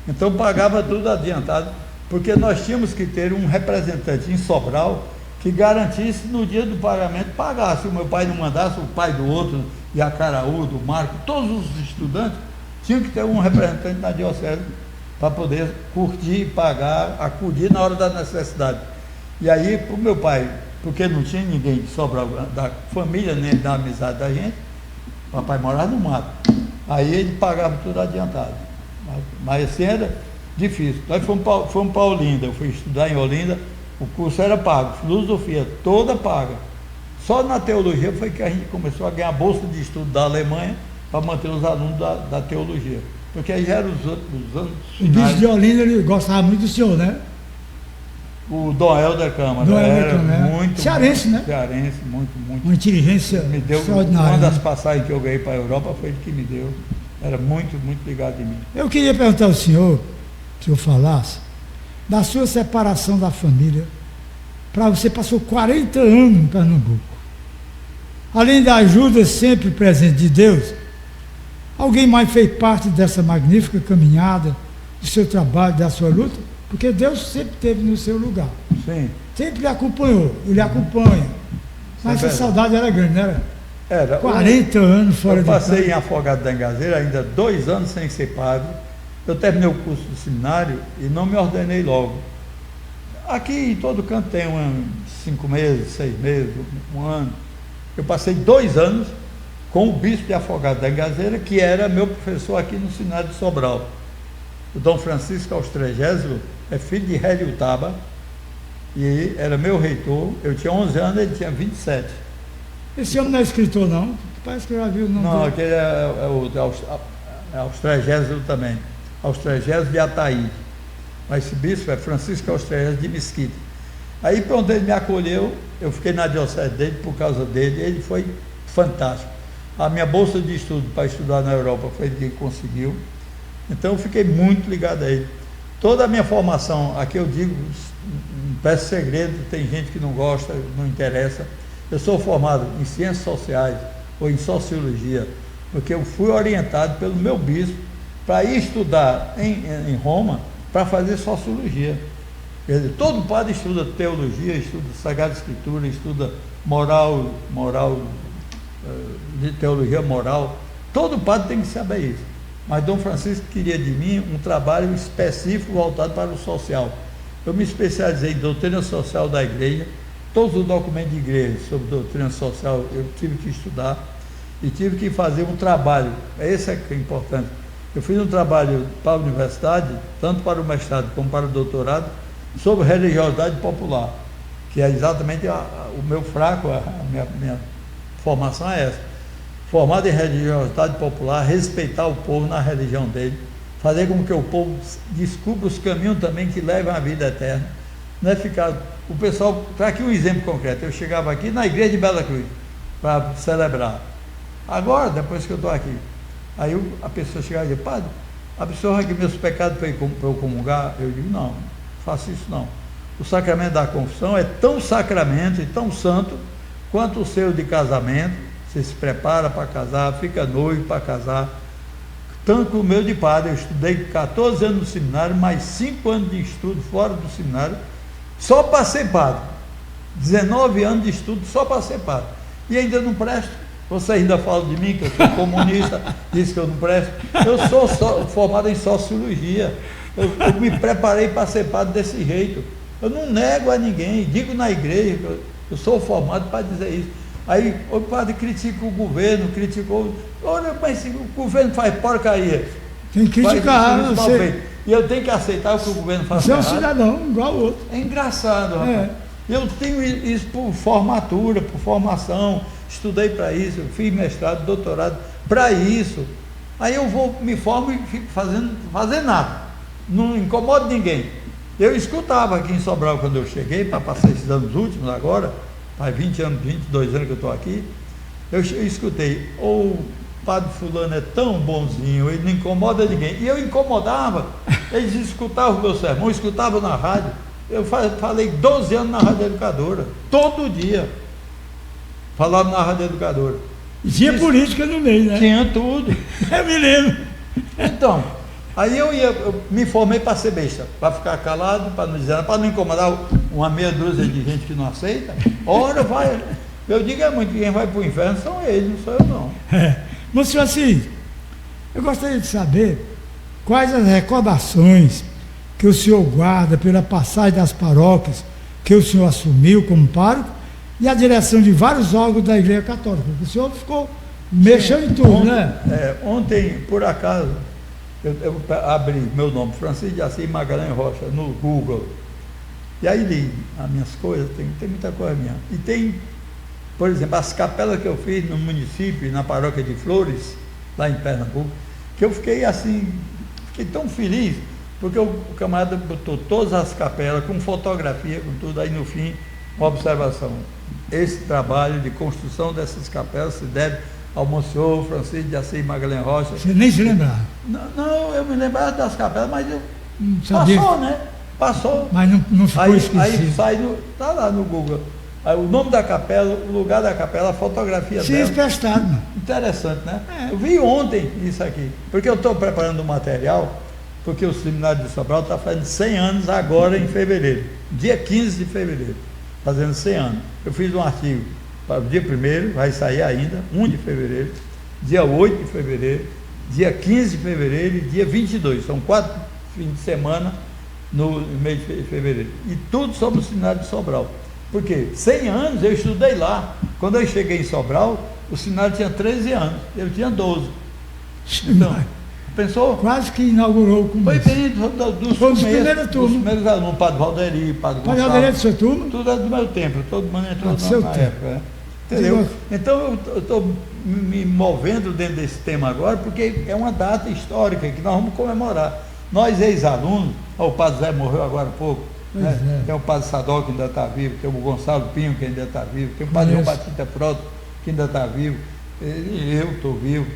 Então pagava tudo adiantado, porque nós tínhamos que ter um representante em Sobral que garantisse no dia do pagamento, pagasse. Se o meu pai não mandasse, o pai do outro, e a Caraú, do Marco, todos os estudantes tinham que ter um representante na diocese para poder curtir, pagar, acudir na hora da necessidade. E aí, para o meu pai, porque não tinha ninguém de Sobral, da família, nem da amizade da gente, o papai morava no mato. Aí ele pagava tudo adiantado. Mas assim era difícil. Nós fomos para Olinda, eu fui estudar em Olinda, o curso era pago, filosofia toda paga. Só na teologia foi que a gente começou a ganhar bolsa de estudo da Alemanha para manter os alunos da teologia. Porque aí já eram os anos finais. O bispo de Olinda, ele gostava muito do senhor, né? O Dom Helder Câmara. Dom Helder era Câmara, muito... cearense, né? Cearense, muito. Uma inteligência Me deu extraordinária. uma das né? passagens que eu ganhei para a Europa foi ele que me deu. Era muito ligado em mim. Eu queria perguntar ao senhor, se eu falasse, da sua separação da família, para você passou 40 anos em Pernambuco. Além da ajuda sempre presente de Deus, alguém mais fez parte dessa magnífica caminhada, do seu trabalho, da sua luta? Porque Deus sempre esteve no seu lugar. Sim. Sempre lhe acompanhou, ele acompanha. Mas essa saudade era grande, não era? 40 anos fora de casa. Eu passei em Afogado da Engazeira ainda 2 anos sem ser padre. Eu terminei o curso do seminário e não me ordenei logo. Aqui em todo canto tem 5 meses, 6 meses, 1 ano. Eu passei 2 anos com o bispo de Afogado da Engazeira, que era meu professor aqui no seminário de Sobral. O Dom Francisco Austrégésilo é filho de Heliutaba e era meu reitor. Eu tinha 11 anos, ele tinha 27. Esse homem não é escritor, não? Parece que eu já vi o nome Não, dele. aquele é Austrégésilo também. Austrégésilo de Ataíde. Mas esse bispo é Francisco Austrégésilo de Mesquita. Aí, quando ele me acolheu, eu fiquei na diocese dele por causa dele, ele foi fantástico. A minha bolsa de estudo para estudar na Europa foi ele que conseguiu. Então, eu fiquei muito ligado a ele. Toda a minha formação, aqui eu digo, não peço segredo, tem gente que não gosta, não interessa. Eu sou formado em ciências sociais ou em sociologia, porque eu fui orientado pelo meu bispo para ir estudar em Roma para fazer sociologia. Quer dizer, todo padre estuda teologia, estuda Sagrada Escritura, estuda moral, de teologia moral. Todo padre tem que saber isso. Mas Dom Francisco queria de mim um trabalho específico voltado para o social. Eu me especializei em doutrina social da igreja, todos os documentos de igreja sobre doutrina social eu tive que estudar e tive que fazer um trabalho. Esse é que é importante. Eu fiz um trabalho para a universidade, tanto para o mestrado como para o doutorado, sobre religiosidade popular, que é exatamente o meu fraco, a minha formação é essa. Formado em religiosidade popular, respeitar o povo na religião dele, fazer com que o povo descubra os caminhos também que levam à vida eterna. Não é ficar... O pessoal, para aqui um exemplo concreto, eu chegava aqui na igreja de Bela Cruz, para celebrar. Agora, depois que eu estou aqui, aí a pessoa chegava e dizia, padre, absorva aqui meus pecados para eu comungar. Eu digo, não, faço isso não. O sacramento da confissão é tão sacramento e tão santo quanto o seu de casamento. Você se prepara para casar, fica noivo para casar. Tanto o meu de padre, eu estudei 14 anos no seminário, mais 5 anos de estudo fora do seminário, só para ser padre. 19 anos de estudo só para ser padre. E ainda não presto. Você ainda fala de mim, que eu sou comunista, diz que eu não presto. Eu sou formado em sociologia. Eu me preparei para ser padre desse jeito. Eu não nego a ninguém, digo na igreja, eu sou formado para dizer isso. Aí o padre critica o governo, criticou. Olha, mas o governo faz porcaria. Tem que criticar, não sei. E eu tenho que aceitar o que o governo faz. Você é um cidadão igual ao outro. É engraçado, rapaz. Eu tenho isso por formatura, por formação, estudei para isso, eu fiz mestrado, doutorado para isso. Aí eu me formo e fico fazendo nada, não incomodo ninguém. Eu escutava aqui em Sobral quando eu cheguei, para passar esses anos últimos agora, faz 20 anos, 22 anos que eu estou aqui, eu escutei, o padre fulano é tão bonzinho, ele não incomoda ninguém. E eu incomodava, eles escutavam o meu sermão, escutavam na rádio. Eu falei 12 anos na Rádio Educadora, todo dia. Falava na Rádio Educadora. E tinha política no meio, né? Tinha tudo. Eu me lembro. Então, aí eu me formei para ser besta, para ficar calado, para não dizer nada, para não incomodar uma meia dúzia de gente que não aceita. Ora, vai. Eu digo é muito, quem vai para o inferno são eles, não sou eu não. Mas, senhor, assim, eu gostaria de saber quais as recordações que o senhor guarda pela passagem das paróquias que o senhor assumiu como pároco e a direção de vários órgãos da Igreja Católica. O senhor ficou mexendo em tudo, ontem, né? Ontem, por acaso, eu abri meu nome, Francisco de Assis Magalhães Rocha, no Google. E aí li as minhas coisas, tem muita coisa minha. E tem, por exemplo, as capelas que eu fiz no município, na paróquia de Flores, lá em Pernambuco, que eu fiquei assim, fiquei tão feliz, porque o camarada botou todas as capelas, com fotografia, com tudo, aí no fim, uma observação. Esse trabalho de construção dessas capelas se deve ao Monsenhor Francisco de Assis Magalhães Rocha. Você nem se lembrava? Não, eu me lembrava das capelas, mas eu sabia. Passou, né? Passou. Mas não ficou esquecido. Aí sai, tá lá no Google. Aí, o nome da capela, o lugar da capela, a fotografia dela. Sim, prestado, mano. Interessante, né? Eu vi ontem isso aqui, porque eu estou preparando um material, porque o Seminário de Sobral está fazendo 100 anos agora em fevereiro, dia 15 de fevereiro, fazendo 100 anos. Eu fiz um artigo para o dia 1º, vai sair ainda, 1 de fevereiro, dia 8 de fevereiro, dia 15 de fevereiro e dia 22. São 4 fins de semana no mês de fevereiro. E tudo sobre o Seminário de Sobral. Porque 100 anos eu estudei lá. Quando eu cheguei em Sobral, o seminário tinha 13 anos, eu tinha 12. Então, pensou? Quase que inaugurou o Foi começo. bem dos primeiros alunos, Padre Valderi, Padre Gonçalo. Padre Valderi é do seu turno? Tudo é do meu tempo, todo mundo entrou na época. Entendeu? Então eu estou me movendo dentro desse tema agora, porque é uma data histórica que nós vamos comemorar. Nós, ex-alunos, o Padre Zé morreu agora há pouco, né? Tem o Padre Sadó que ainda está vivo, tem o Gonçalo Pinho que ainda está vivo, tem o Padre João Batista Proto que ainda está vivo, e eu estou vivo.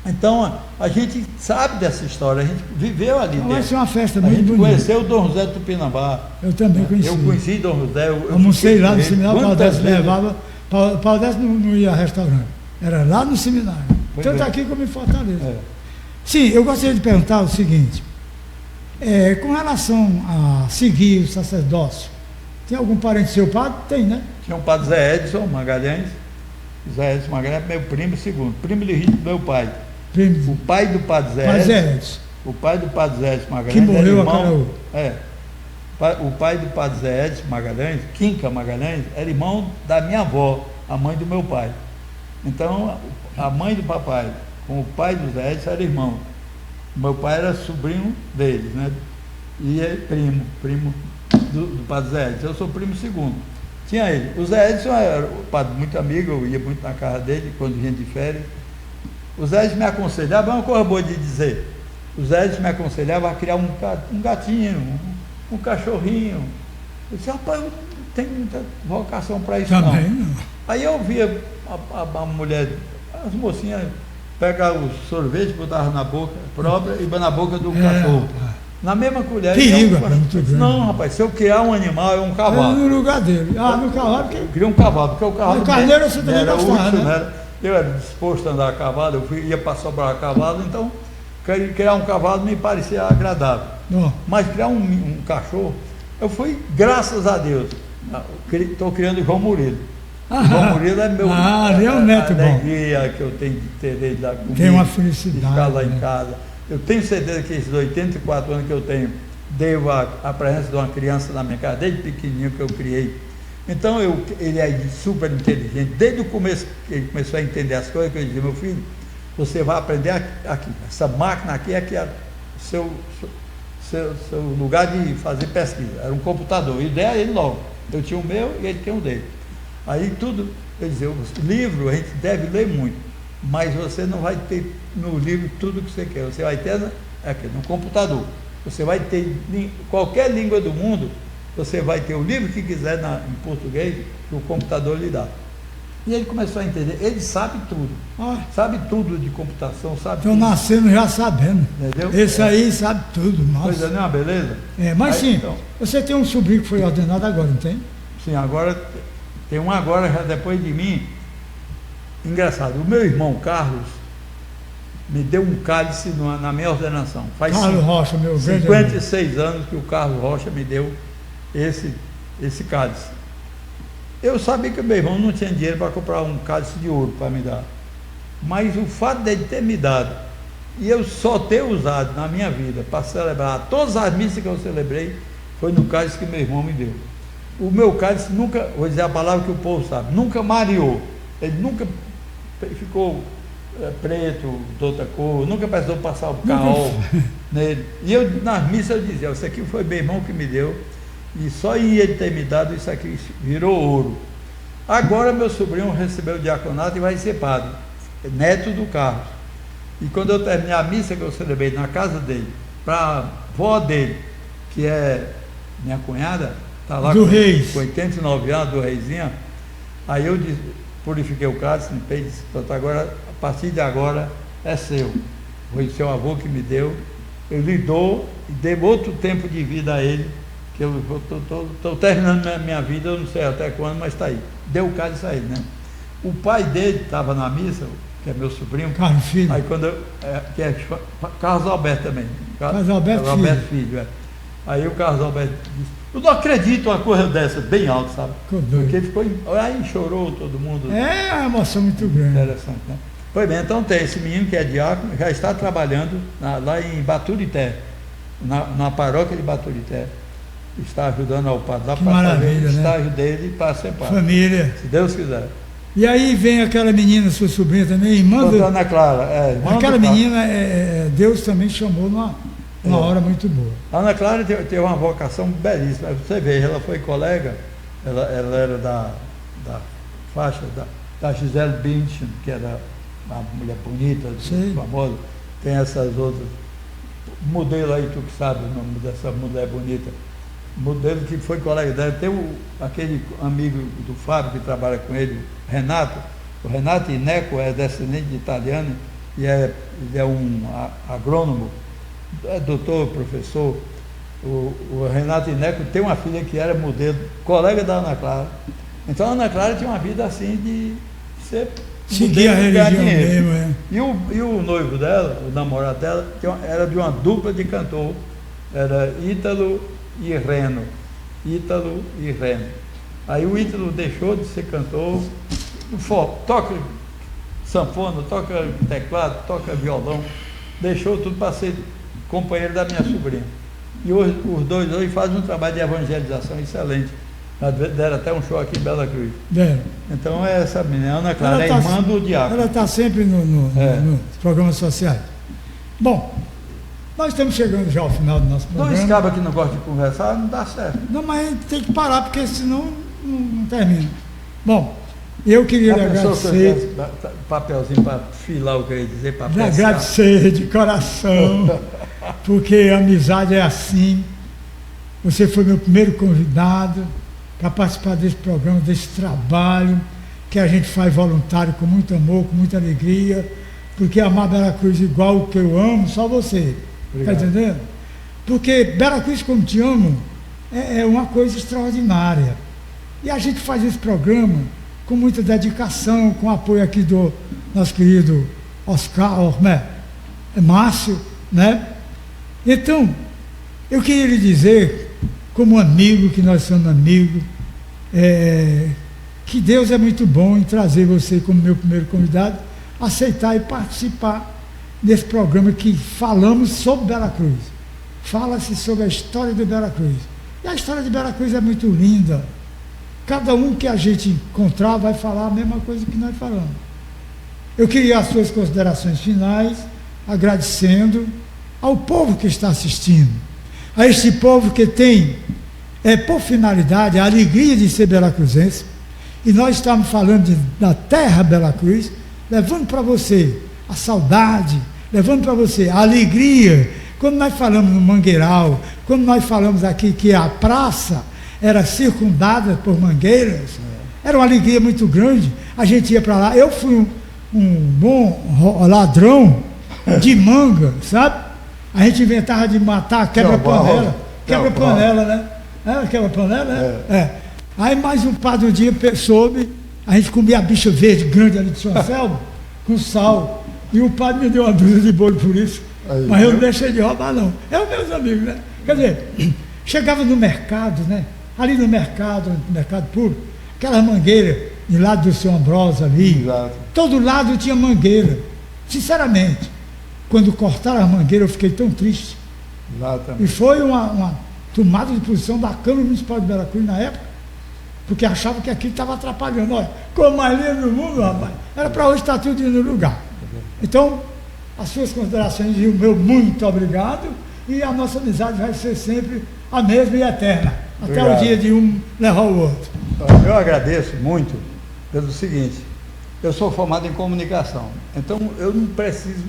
Então, a gente sabe dessa história, a gente viveu ali dentro. Vai ser uma festa muito bonita. A gente conheceu o Dom José do Tupinambá. Eu também conheci. Eu conheci Dom José. Eu almocei lá no seminário, o Paulo Décio levava. Paulo Décio não ia a restaurante, era lá no seminário. Tanto aqui como em Fortaleza. Sim, eu gostaria de perguntar o seguinte. Com relação a seguir o sacerdócio, tem algum parente seu padre? Tem, né? Tinha um padre Zé Edson Magalhães. Zé Edson Magalhães é meu primo segundo, primo legítimo do meu pai. Primo. O pai do padre Zé Edson. O pai do padre Zé Edson Magalhães. Que morreu irmão, a Caraú. O pai do padre Zé Edson Magalhães, Quinca Magalhães, era irmão da minha avó, a mãe do meu pai. Então, a mãe do papai com o pai do Zé Edson era irmão. Meu pai era sobrinho deles, né? E é primo do padre Zé Edson. Eu sou primo segundo. Tinha ele. O Zé Edson era um padre muito amigo, eu ia muito na casa dele, quando vinha de férias. O Zé Edson me aconselhava, é uma coisa boa de dizer. O Zé Edson me aconselhava a criar um gatinho, um cachorrinho. Eu disse, rapaz, eu não tenho muita vocação para isso. Também não. Aí eu via a mulher, as mocinhas, pegar o sorvete, botava na boca própria e na boca do cachorro. Na mesma colher. Perigo, não, rapaz, se eu criar um animal, é um cavalo. No lugar dele. No cavalo. Eu queria um cavalo, porque o cavalo. O carneiro você também gostava, né? Eu era disposto a andar a cavalo, ia para Sobral a cavalo, então criar um cavalo me parecia agradável. Mas criar um cachorro, eu fui, graças a Deus, estou criando o João Murilo. João Murilo é meu é um neto alegria que eu tenho de ter ele lá comigo. Tem uma felicidade. De ficar lá em casa. Eu tenho certeza que esses 84 anos que eu tenho, devo a presença de uma criança na minha casa, desde pequenininho que eu criei. Então, ele é super inteligente. Desde o começo que ele começou a entender as coisas, que eu dizia, meu filho, você vai aprender aqui. Essa máquina aqui é que é seu lugar de fazer pesquisa. Era um computador. E ideia ele logo. Eu tinha o meu e ele tem o dele. Aí tudo, eu dizia, o livro a gente deve ler muito, mas você não vai ter no livro tudo que você quer. Você vai ter aqui, no computador. Você vai ter qualquer língua do mundo, você vai ter o livro que quiser em português, que o computador lhe dá. E ele começou a entender, ele sabe tudo. Sabe tudo de computação, sabe Estão tudo. nascendo já sabendo. Entendeu? Esse aí sabe tudo, nossa. Coisa não é uma beleza? Mas aí, sim, então, você tem um sobrinho que foi ordenado agora, não tem? Sim, agora tem um agora, já depois de mim. Engraçado, o meu irmão Carlos me deu um cálice na minha ordenação. Faz Carlos Rocha, meu grande 56 anos que o Carlos Rocha me deu esse cálice. Eu sabia que o meu irmão não tinha dinheiro para comprar um cálice de ouro para me dar. Mas o fato dele ter me dado, e eu só ter usado na minha vida para celebrar todas as missas que eu celebrei, foi no cálice que meu irmão me deu. O meu cálice nunca, vou dizer a palavra que o povo sabe, nunca mareou. Ele nunca ficou preto, de outra cor, nunca precisou passar o caol nele. E eu, nas missas, eu dizia, isso aqui foi meu irmão que me deu, e só em ele ter me dado, isso aqui virou ouro. Agora meu sobrinho recebeu o diaconato e vai ser padre, neto do Carlos. E quando eu terminei a missa que eu celebrei na casa dele, para a avó dele, que é minha cunhada, está lá com 89 anos, do Reizinha, aí eu purifiquei o cálice, limpei e disse, agora, a partir de agora é seu. Foi seu avô que me deu, eu lhe dou e dei outro tempo de vida a ele, que eu estou terminando minha vida, eu não sei até quando, mas está aí. Deu o cálice a ele, né? O pai dele estava na missa, que é meu sobrinho. Carlos Filho. Aí que é Carlos Alberto também. Carlos Alberto Filho. É. Aí o Carlos Alberto disse, eu não acredito uma coisa dessa, bem alto, sabe? Porque ficou, aí chorou todo mundo. É uma emoção muito grande. Interessante, né? Pois bem, então tem esse menino que é diácono, já está trabalhando lá em Baturité, na paróquia de Baturité. Está ajudando ao padre lá para fazer o estágio dele para ser padre. Família. Se Deus quiser. E aí vem aquela menina, sua sobrinha também, irmã da Ana Clara. Aquela menina, Deus também chamou numa hora muito boa. A Ana Clara teve uma vocação belíssima. Você vê, ela foi colega, ela era da faixa da Gisele Bündchen, que era uma mulher bonita, famosa. Tem essas outras. Modelo aí, tu que sabe o nome dessa mulher bonita. Modelo que foi colega dela. Tem aquele amigo do Fábio que trabalha com ele, Renato. O Renato Ineco é descendente de italiano e ele é um agrônomo, é doutor, professor. O Renato Ineco tem uma filha que era modelo, colega da Ana Clara. Então a Ana Clara tinha uma vida assim de ser seguir a religião mesmo, E o noivo dela, o namorado dela, era de uma dupla de cantor, era Ítalo e Reno. Aí o Ítalo deixou de ser cantor, toca sanfona, toca teclado, toca violão, deixou tudo para ser companheiro da minha sobrinha. E hoje, os dois hoje fazem um trabalho de evangelização excelente. Deram até um show aqui em Bela Cruz. Então é essa menina, Ana Clara, é irmã do diácono. Ela está sempre nos programas sociais. Bom, nós estamos chegando já ao final do nosso programa. Dois cabas que não gostam de conversar, não dá certo. Não, mas a gente tem que parar, porque senão não termina. Bom, eu queria lhe agradecer. Papelzinho para filar o que eu ia dizer, para agradecer de coração, porque a amizade é assim. Você foi meu primeiro convidado para participar desse programa, desse trabalho que a gente faz voluntário, com muito amor, com muita alegria, porque amar Bela Cruz igual o que eu amo, só você. Está entendendo? Porque Bela Cruz, como te amo, é uma coisa extraordinária. E a gente faz esse programa com muita dedicação, com o apoio aqui do nosso querido Márcio, né? Então, eu queria lhe dizer, como amigo, que nós somos amigos, que Deus é muito bom em trazer você como meu primeiro convidado, aceitar e participar desse programa que falamos sobre Bela Cruz. Fala-se sobre a história de Bela Cruz. E a história de Bela Cruz é muito linda. Cada um que a gente encontrar vai falar a mesma coisa que nós falamos. Eu queria as suas considerações finais, agradecendo ao povo que está assistindo. a este povo que tem, por finalidade, a alegria de ser belacruzense. E nós estamos falando da terra Bela Cruz, levando para você a saudade, levando para você a alegria. Quando nós falamos no Mangueiral, quando nós falamos aqui que a praça era circundada por mangueiras, era uma alegria muito grande. A gente ia para lá. Eu fui um bom ladrão de manga, sabe? A gente inventava de matar quebra-panela. Quebra-panela, né? Quebra-panela, né? Aí mais um padre um dia soube, a gente comia a bicha verde grande ali de São Anselmo, com sal. E o padre me deu uma dúzia de bolo por isso. Aí, mas eu não deixei de roubar, não. É os meus amigos, né? Quer dizer, chegava no mercado, né? Ali no mercado público, aquela mangueira de lado do seu Ambrósio ali. Exato. Todo lado tinha mangueira. Sinceramente, quando cortaram a mangueira, eu fiquei tão triste. Exatamente. E foi uma tomada de posição da Câmara Municipal de Bela Cruz na época, porque achava que aquilo estava atrapalhando. Olha, como mais lindo do mundo, rapaz. Era para hoje estar tudo indo no lugar. Então, as suas considerações e o meu muito obrigado, e a nossa amizade vai ser sempre a mesma e eterna, até o dia de um levar o outro. Eu agradeço muito pelo seguinte, eu sou formado em comunicação, então eu não preciso,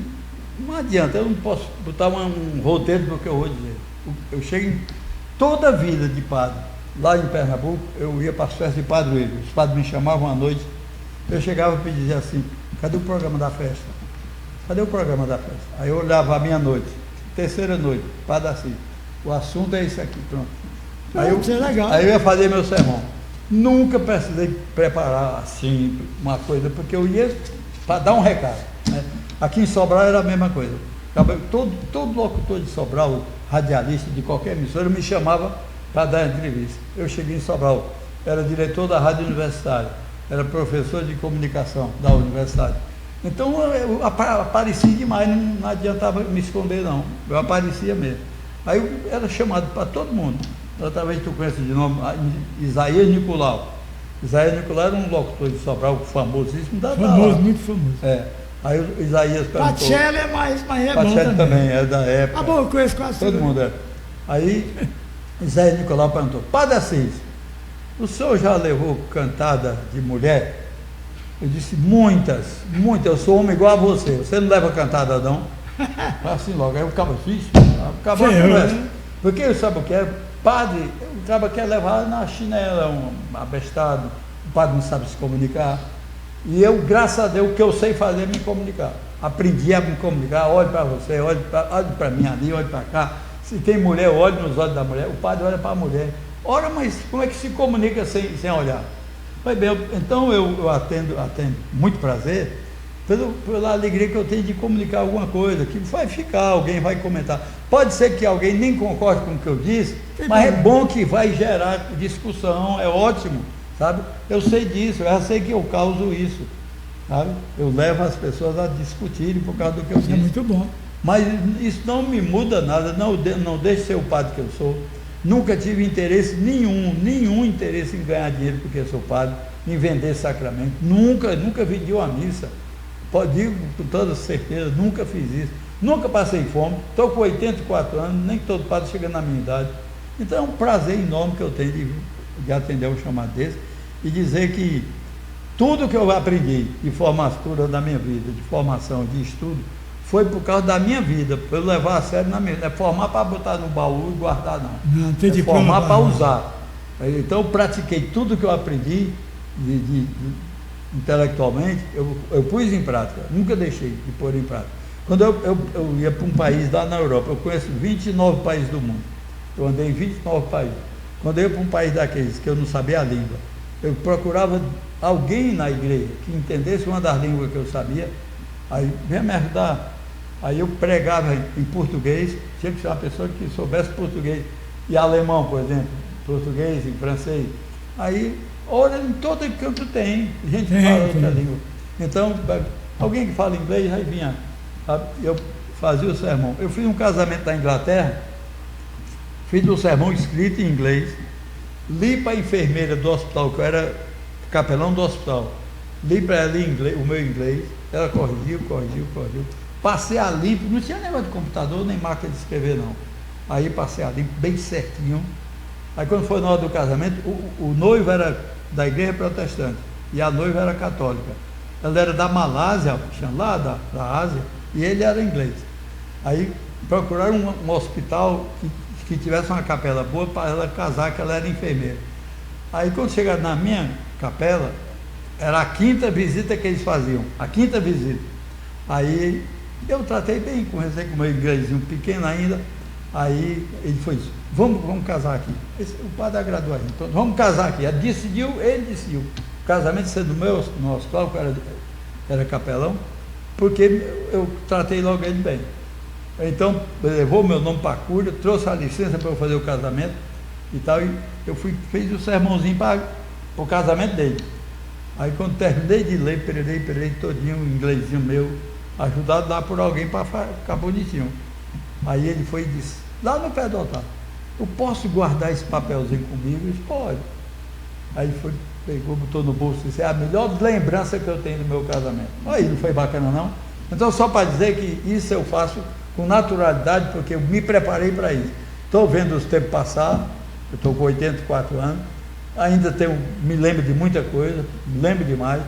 não adianta, eu não posso botar um roteiro do que eu vou dizer. Eu chego em toda a vida de padre, lá em Pernambuco, eu ia para as festas de padroeiro, os padres me chamavam à noite, eu chegava e dizia assim, cadê o programa da festa? Cadê o programa da festa? Aí eu olhava a minha noite, terceira noite, Padre Assis, o assunto é esse aqui, pronto. Aí eu ia fazer meu sermão. Nunca precisei preparar assim uma coisa, porque eu ia para dar um recado, né? Aqui em Sobral era a mesma coisa. Todo locutor de Sobral, radialista de qualquer emissora, me chamava para dar entrevista. Eu cheguei em Sobral, era diretor da Rádio Universitária, era professor de comunicação da universidade. Então eu aparecia demais, não adiantava me esconder não, eu aparecia mesmo. Aí eu era chamado para todo mundo. Talvez tu conheça de nome, Isaías Nicolau. Isaías Nicolau era um locutor de Sobral famosíssimo. Famoso, muito famoso. Aí o Isaías perguntou. Pacelli é mais é Pacelli bom também, é da época. Ah, bom, eu conheço quase todo mundo. Aí Isaías Nicolau perguntou, Padre Assis, o senhor já levou cantada de mulher? Eu disse, muitas, eu sou homem igual a você não leva cantada não? Assim logo, aí eu ficava difícil, acabou a conversa. Porque sabe o que é? Padre, o cara quer levar na chinela, um abestado, o padre não sabe se comunicar. E eu, graças a Deus, o que eu sei fazer é me comunicar. Aprendi a me comunicar, olhe para você, olhe para mim ali, olhe para cá. Se tem mulher, olhe nos olhos da mulher, o padre olha para a mulher. Ora, mas como é que se comunica sem olhar? Pois bem, então eu atendo muito prazer, pela alegria que eu tenho de comunicar alguma coisa, que vai ficar, alguém vai comentar. Pode ser que alguém nem concorde com o que eu disse, mas é bom que vai gerar discussão, é ótimo, sabe? Eu sei disso, eu já sei que eu causo isso, sabe? Eu levo as pessoas a discutirem por causa do que eu disse. É muito bom. Mas isso não me muda nada, não deixe ser o padre que eu sou. Nunca tive interesse nenhum interesse em ganhar dinheiro porque eu sou padre, em vender sacramento. Nunca vendi uma missa. Digo com toda certeza, nunca fiz isso. Nunca passei fome. Estou com 84 anos, nem todo padre chega na minha idade. Então é um prazer enorme que eu tenho de atender um chamado desse e dizer que tudo que eu aprendi de formatura da minha vida, de formação, de estudo, foi por causa da minha vida, para eu levar a sério na minha vida. Não é formar para botar no baú e guardar, não. Tem é formar para usar. Então eu pratiquei tudo que eu aprendi intelectualmente, eu pus em prática, nunca deixei de pôr em prática. Quando eu ia para um país lá na Europa, eu conheço 29 países do mundo, eu andei em 29 países. Quando eu ia para um país daqueles que eu não sabia a língua, eu procurava alguém na igreja que entendesse uma das línguas que eu sabia, aí vinha me ajudar. Aí eu pregava em português, tinha que ser uma pessoa que soubesse português e alemão, por exemplo, português e francês. Aí, olha, em todo canto tem gente que fala outra língua. Então, alguém que fala inglês, aí vinha, sabe? Eu fazia o sermão. Eu fiz um casamento na Inglaterra, fiz um sermão escrito em inglês, li para a enfermeira do hospital, que eu era capelão do hospital, li para ela em inglês, o meu inglês, ela corrigiu. Passei a limpo, não tinha negócio de computador nem máquina de escrever não. Aí passei ali bem certinho. Aí quando foi na hora do casamento, o noivo era da igreja protestante e a noiva era católica. Ela era da Malásia, lá da Ásia, e ele era inglês. Aí procuraram um hospital que tivesse uma capela boa para ela casar, que ela era enfermeira. Aí quando chegaram na minha capela, era a 5ª visita que eles faziam, a 5ª visita. Aí eu tratei bem, conversei com o meu inglesinho pequeno ainda. Aí ele foi isso, vamos casar aqui. O padre agradou a gente, então vamos casar aqui. Ele decidiu. O casamento sendo no hospital, era capelão, porque eu tratei logo ele bem. Então, levou meu nome para a cúria, trouxe a licença para eu fazer o casamento e tal, e eu fiz o sermãozinho para o casamento dele. Aí quando terminei de ler, perei todinho, o inglesinho meu, ajudado lá por alguém para ficar bonitinho. Aí ele foi e disse, lá no pé do altar, eu posso guardar esse papelzinho comigo? Eu disse, pode. Aí foi, pegou, botou no bolso e disse, é a melhor lembrança que eu tenho do meu casamento. Aí não foi bacana não? Então só para dizer que isso eu faço com naturalidade, porque eu me preparei para isso. Estou vendo os tempos passar, eu estou com 84 anos, ainda me lembro de muita coisa, me lembro demais,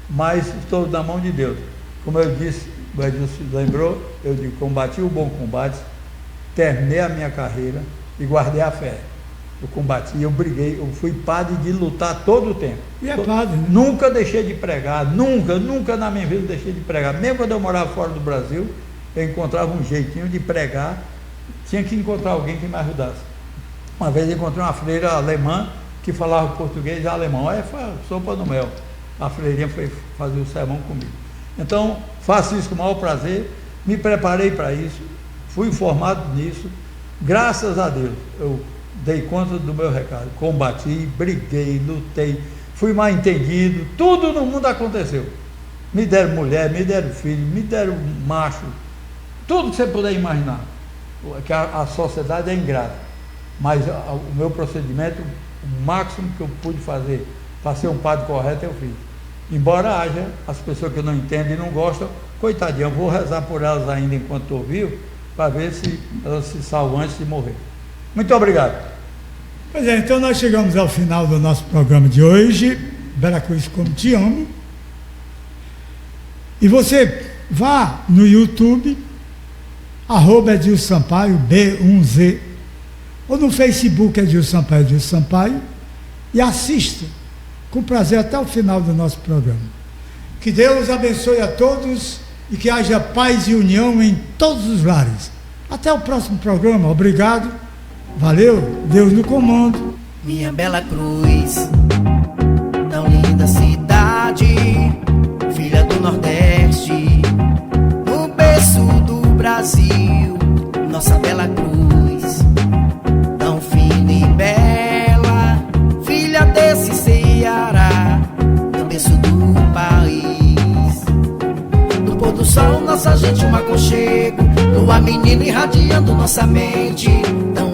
mas estou na mão de Deus. Como eu disse, o Edilson lembrou, eu digo, combati o bom combate, terminei a minha carreira e guardei a fé. Eu combati, eu briguei, eu fui padre de lutar todo o tempo. E é padre, né? Nunca deixei de pregar, nunca na minha vida deixei de pregar. Mesmo quando eu morava fora do Brasil, eu encontrava um jeitinho de pregar, tinha que encontrar alguém que me ajudasse. Uma vez eu encontrei uma freira alemã que falava português e alemão. Aí foi sopa no mel. A freirinha foi fazer o sermão comigo. Então, faço isso com o maior prazer, me preparei para isso, fui formado nisso, graças a Deus, eu dei conta do meu recado, combati, briguei, lutei, fui mal entendido, tudo no mundo aconteceu. Me deram mulher, me deram filho, me deram macho, tudo que você puder imaginar, que a sociedade é ingrata, mas o meu procedimento, o máximo que eu pude fazer para ser um padre correto, eu fiz. Embora haja as pessoas que não entendem e não gostam, coitadinha, eu vou rezar por elas ainda enquanto estou vivo, para ver se elas se salvam antes de morrer. Muito obrigado. Pois é, então nós chegamos ao final do nosso programa de hoje, Veracruz Como Te Amo. E você vá no YouTube, @Edilson Sampaio, B1Z, ou no Facebook Edilson Sampaio, e assista com prazer até o final do nosso programa. Que Deus abençoe a todos e que haja paz e união em todos os lares. Até o próximo programa. Obrigado. Valeu. Deus no comando. Minha bela cruz, tão linda cidade, filha do Nordeste, no berço do Brasil. Nossa bela cruz, tão fina e bela, filha desse Ceará, no berço do país. No pôr do sol, nossa gente um aconchego, lua menina irradiando nossa mente, tão